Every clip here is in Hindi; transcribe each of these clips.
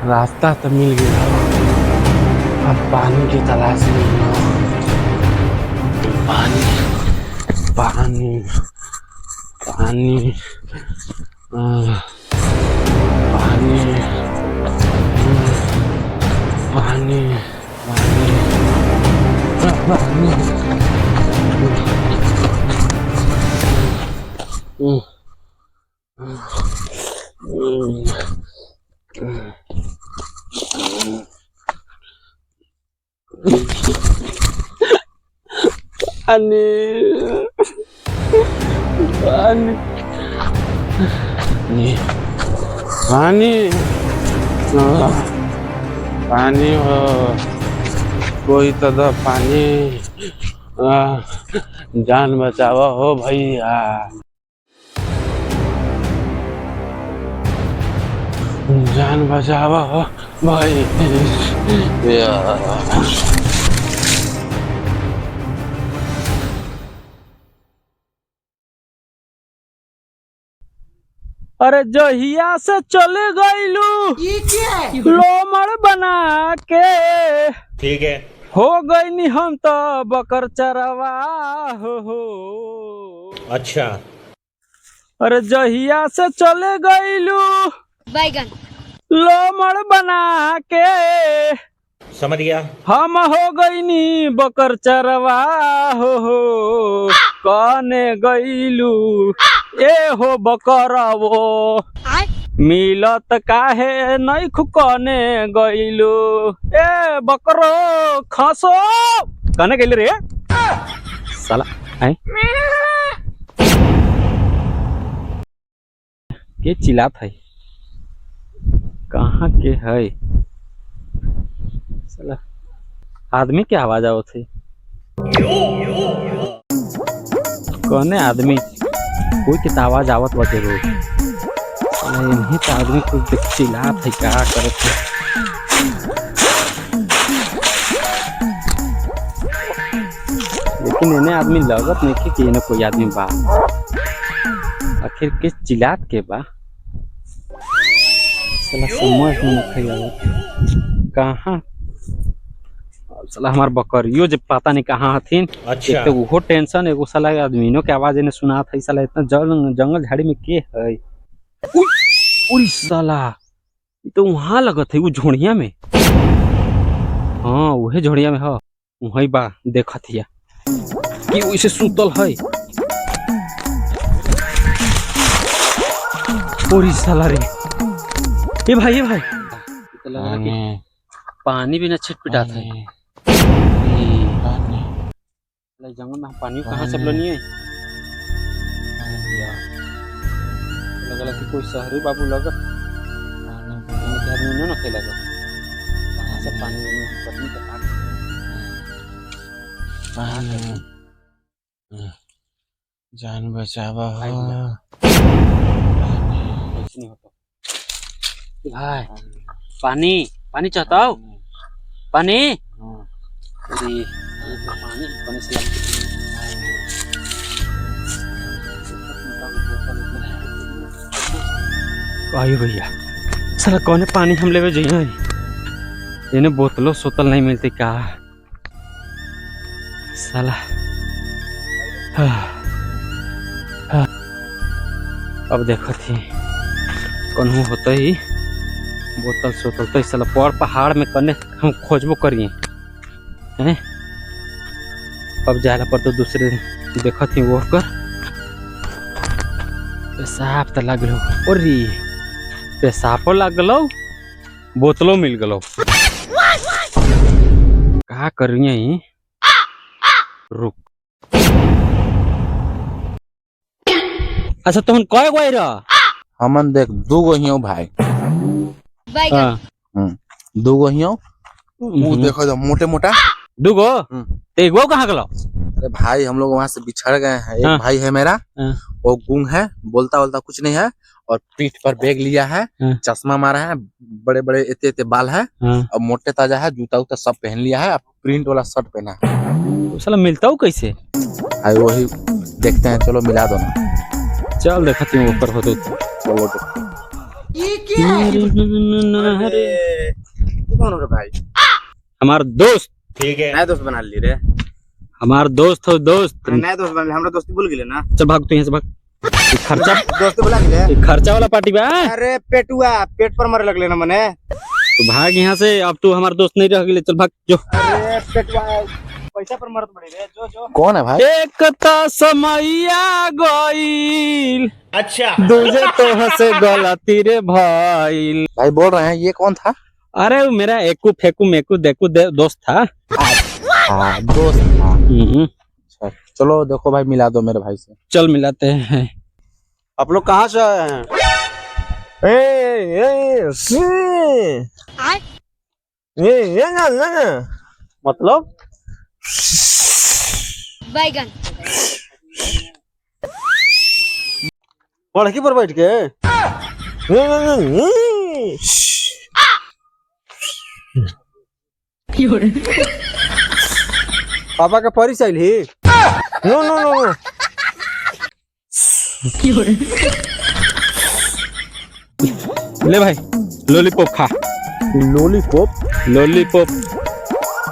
रास्ता तो मिल गया, अब पानी की तलाश में हूँ। पानी पानी पानी पानी पानी पानी पानी हो, कोई तो दो पानी, जान बचावा हो भैया, जान बचावा हो भाई। अरे जहिया से चले गईलू लोमड़ बना के, ठीक है, हो गई नी हम तो बकर चरवा हो। अच्छा। अरे जहिया से चले गईलू बैगन लोमड़ बना के, समझ गया। हम हो गई नी बकर चरवा हो। कने गईलू ए हो बकरवो, मिलत काहे नहीं खुकने गईलू ए बकरो खसो, कने गईले रे साला है के चिल्लात है, कहाँ के है साला, आदमी के आवाज आवत है, कने आदमी कोई के आवाज आवत बा जरूर, नहीं तो आदमी को चिल्लात है क्या करत है। लेकिन इन्हें आदमी लगत नहीं कि इन्हें कोई आदमी बा, आखिर के चिल्लात के बा साला समझ में नहीं आवत कहाँ। साला हमार बकरियो जब पता नहीं कहाँ हथिन, अच्छा। एक तो वो टेंशन, एगो साला आदमीनों के आवाज इन्हें सुनात है, साला इतना जंगल झाड़ी में के है। उई साला ये तो वहां लगत है वो झोड़िया में, हाँ वही झोड़िया में है, वही बा देखत हिया कि वैसे सुतल है। ओरी साला रे, ये भाई पानी भी न छिटपिटात है। जंगल में पानी कहाँ से नहीं है, लगा कि कोई शहरी बाबू लगा आदमी न खेला कहाँ से पानी पत्नी का जान बचावा हो नहीं होता भाई। पानी पानी चाहता हो, पानी पानी पानी से आयु भैया साला कौन पानी हम लेवे जाइए, इन्हें बोतलों सोतल नहीं मिलती का साला। अब देखो थी कौन होता ही बोतल सोतल तो साला पर पहाड़ में कने हम खोजबो करिए हैं। अब जाला पर तो दूसरे देखा थी वो कर पेशाब तो लगलो, और पेशाबो लगलो, बोतलों मिल गलो, कहा करिए रुक। अच्छा तुम कय गो रह, हमन देख दूगो हियो भाई, बैगन दूगो हियो, वो देखो जो मोटे मोटा दूगो, एगो कहाँ गलो? अरे भाई हम लोग वहाँ से बिछड़ गए हैं, एक भाई है मेरा, वो गूंग है, बोलता बोलता कुछ नहीं है, और पीठ पर बैग लिया है, चश्मा मारा है, बड़े बड़े इतने इतने बाल है, और मोटे ताजा है, जूता उता सब पहन लिया है, प्रिंट वाला शर्ट पहना है। साला मिलता हूँ कैसे? भाई वही देखते हैं, चलो मिला दो ना। चल देखती हूँ ऊपर हो तो। चलो ये क्या है? कौन हो रे भाई? हमार दोस्त, ठीक है। नया दोस्त बना ली रे। हमार दोस्त हो दोस्त। नया दोस्त बना ली, हमरा दोस्ती भूल गेले ना। चल भाग तू यहाँ से भाग। ये खर्चा, दोस्त बुला गेले। ये खर्चा वाला पार्टी बा। अरे पेटुआ, पेट पर मरे लगले ना मने। तू भाग यहाँ से, अब तू हमार दोस्त नहीं रह गेले, चल भाग जो। अरे पेटुआ पैसा पर मरत बड़ी रे, जो जो। कौन है भाई? एक ता समैया गईल, अच्छा। दूजे तो हंसे गलती रे भाईल। भाई बोल रहे हैं ये कौन था? अरे वो मेरा एकू फेकू मेकू देखू दोस्त था। हाँ दोस्त था। अच्छा, चलो देखो भाई, मिला दो मेरे भाई से। चल मिलाते हैं। आप लोग कहाँ से आए हैं? मतलब बैगन लड़की पर बैठ के पापा का परिचय ही। No no no no. ले भाई लॉलीपॉप खा। लॉलीपॉप? Lollipop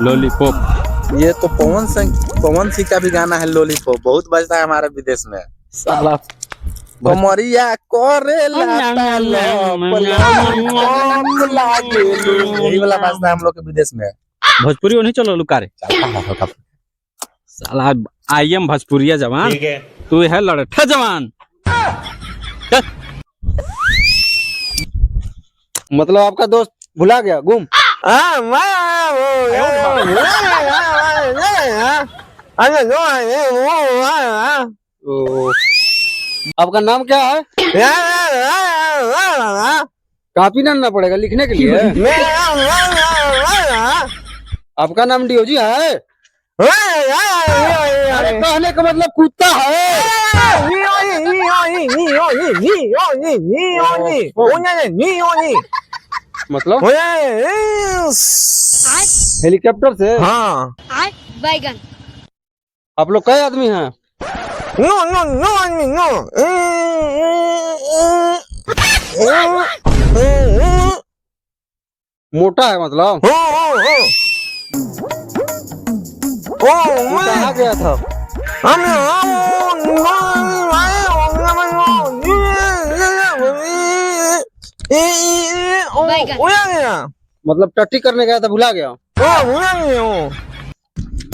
lollipop. ये तो पवन सिंह का भी गाना है, लॉलीपॉप बहुत बजता है हमारे विदेश में। साला कमरिया कोरेला यही वाला बजता है हम लोग के विदेश में। भोजपुरी नहीं चलो लुकारे। साला आई एम भोजपुरिया जवान, ठीक है। तू है लड़ठा जवान। मतलब आपका दोस्त भुला गया, गुम। आपका नाम क्या है? कॉपी ना पड़ेगा लिखने के लिए। आपका नाम डीओजी है? अरे कहने का मतलब कुत्ता है। मतलब हेलीकॉप्टर से? हाँ। बैगन आप लोग कई आदमी हैं? नो नो नो आदमी नो। मोटा है मतलब? कहाँ गया था? मतलब टट्टी करने गया था, भुला गया।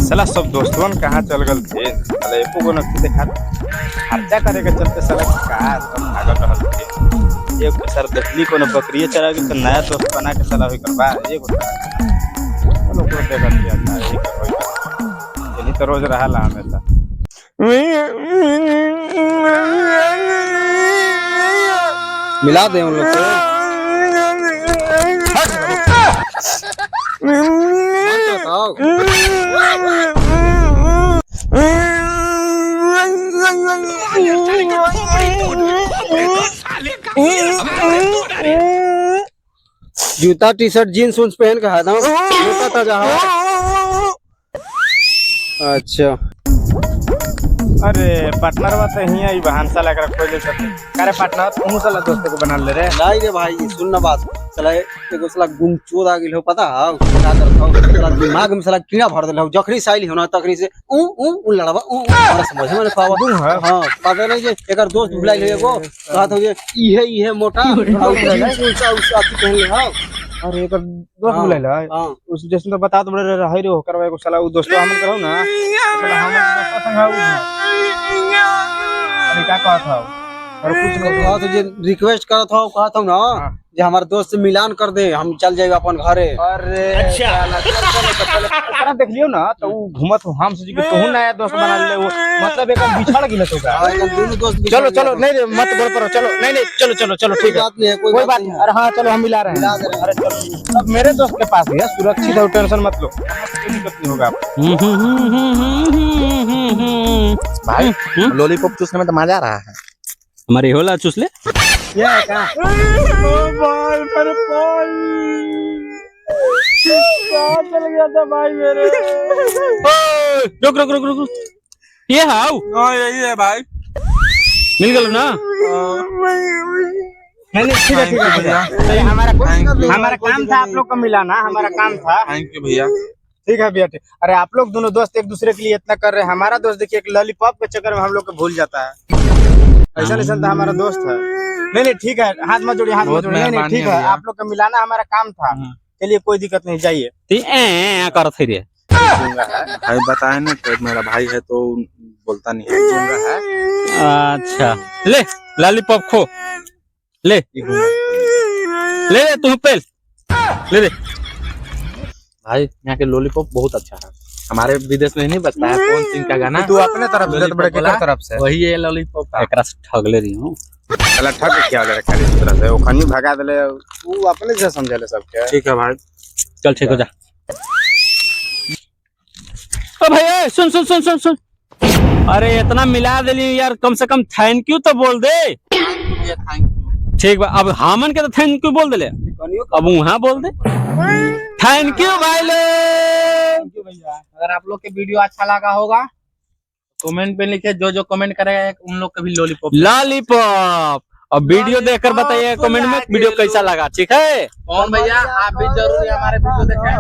साला सब दोस्तवन कहाँ चल गल थे? साला एको गो नथी देखा। खर्चा करे के चलते साला का सब भागत रहल थे। एक सर देखली कोनो बकरिए चरा के तो नया दोस्त बना के साला होई करबा एगो चलो को देखत दिया था एक होई। यही तो रोज रहला हमेशा। मिला दे उन लोग से। जूता टी शर्ट जीन्स उन्स पहन के आता हूँ जहाँ। अच्छा अरे पार्टनर बात ही आई बहान साला कर कोई ले सकते। अरे पार्टनर तुम साला दोस्त को बना ले रे। नहीं रे भाई सुन ना बात। साला एगो साला गुमचोद आ गेल हो, पता है क्या करत हो? साला दिमाग में साला कीड़ा भर देल हो। जखनी साइल हो ना तखनी से उ लड़वा हमरा समझ में नहीं पावा। हां पता नहीं जे एकर दोस्त भुलाइल है एगो, कहत हो जे इहे मोटा उसा पहन ले। हां अरे एक दोस्त बुलाइल है। उस जैसे तो बता तो बड़े रहे रे हो करवा एगो साला उ दोस्त हमन करो ना। साला हमन दोस्त संग आउ। अरे क्या कहत हो? और कुछ नहीं कहत हो जे रिक्वेस्ट करत हो, कहत हो ना जे हमार दोस्त से मिलान कर दे, हम चल जाए अपन घरे। अरे अच्छा देख लियो ना तो उ घुमत हो हम सोची कि तू नया दोस्त बना ले। वो मतलब एक बिछड़ गेल तो का। दोनों दोस्त चलो चलो नहीं रे मत बोल पर चलो नहीं नहीं चलो चलो चलो ठीक है कोई बात नहीं। अरे हाँ चलो हम मिला रहे हैं। अरे चलो अब मेरे दोस्त के पास ही है, सुरक्षित है, टेंशन मत लो, कोई दिक्कत नहीं होगा भाई लॉलीपॉप चूसने में तो मजा आ रहा है। हमारी होला चूस ले। क्या है क्या? भाई पर चल गया था भाई मेरे। रुक रुक रुक रुक रुक। ये हाउ हाँ यही है भाई। मिल गलो ना? नहीं ठीक है भैया, हमारा काम था आप लोग को मिलाना, हमारा काम था। थैंक यू भैया। ठीक है भैया। अरे आप लोग दोनों दोस्त एक दूसरे के लिए इतना कर रहे हैं, हमारा दोस्त देखिए एक लॉलीपॉप के चक्कर में हम लोग को भूल जाता है। ऐसा नहीं था हमारा दोस्त है। नहीं ठीक है, हाथ मत जोड़िए, हाथ मत जोड़िए। नहीं ठीक है, आप लोग को मिलाना हमारा काम था। चलिए कोई दिक्कत नहीं, जाइए। कर थे रे भाई बताए ना, तो मेरा भाई है तो बोलता नहीं है, गूंगा है। अच्छा ले लॉलीपॉप खो, ले तू पेल ले दे। भाई यहाँ के लॉलीपॉप बहुत अच्छा है, हमारे विदेश में नहीं बचता है। कौन सिंह का गाना तू अपने तरफ से बड़े के तरफ से वही है लॉलीपॉप का। एकरा से ठग ले रही हूँ। चला ठग क्या वाला रखा इस तरह से, वो खनी भगा देले, तू अपने से समझ ले सबके। ठीक है भाई, चल ठीक हो जा। ओ भाई सुन सुन सुन सुन सुन, अरे इतना मिला दिली यार, कम से कम थैंक यू तो बोल दे। ठीक बा, अब हामन के तो थैंक यू बोल दे, अब वहाँ बोल दे थैंक यू भाई लोग। अगर आप लोग के वीडियो अच्छा लगा होगा कमेंट पे लिखे, जो कमेंट करेगा उन लोग का भी लॉलीपॉप। अब वीडियो देखकर बताइए कमेंट में वीडियो कैसा लगा, ठीक है। कौन भैया, आप भी जरूर हमारे वीडियो देखें।